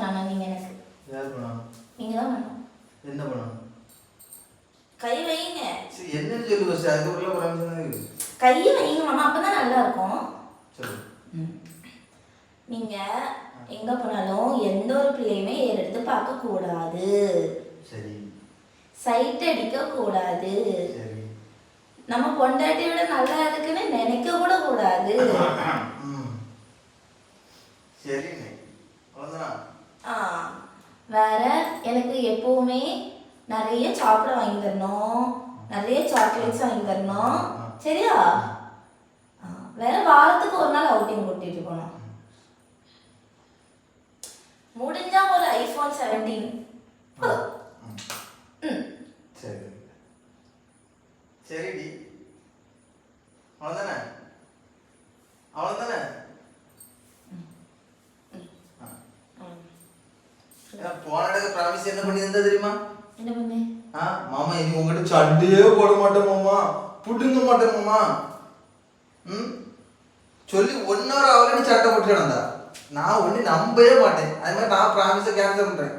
பண்ணணும் நீங்க எனக்கு. யார் பண்ணணும்? நீங்க தான் பண்ணணும். என்ன பண்ணணும்? கை வைங்க. சரி என்னன்னு சொல்லு ஃபர்ஸ்ட். அதுக்குள்ள பர்மிஷன் கை வைங்க மாமா, அப்பதான் நல்லா இருக்கும். சொல்லு. நீங்க எங்க போனாலும் எந்த ஒரு பிள்ளையுமே எடுத்து பார்க்க கூடாது. சரி. சைட் அடிக்க கூடாது. சரி. நம்ம பொண்டாட்டி விட நல்லா இருக்குன்னு நினைக்க கூட கூடாது. சரி. அவ்வளவுதான். வேற எனக்கு எப்பவுமே நிறைய சாப்பிட வாங்கி தரணும், நிறைய சாக்லேட்ஸ் வாங்கி தரணும். சரியா? வேற வாரத்துக்கு ஒரு நாள் அவுட்டிங் கூட்டிட்டு போகணும். முடிஞ்சா ஒரு iPhone 17. சரி. சரிடி. அவ்வளவுதானே? அவ்வளவுதானே? போன இடத்துக்கு ப்ராமிஸ் என்ன பண்ணி இருந்தா தெரியுமா? என்ன பண்ணு? மாமா இனி உங்ககிட்ட சண்டையே போட மாட்டேன் மாமா, புடுங்க மாட்டேன் மாமா சொல்லி 1 hour ஆல்ரெடி சண்டை போட்டு கிடந்தா. நான் ஒண்ணு நம்பவே மாட்டேன். அது மாதிரி நான் ப்ராமிஸை கேன்சல் பண்றேன்.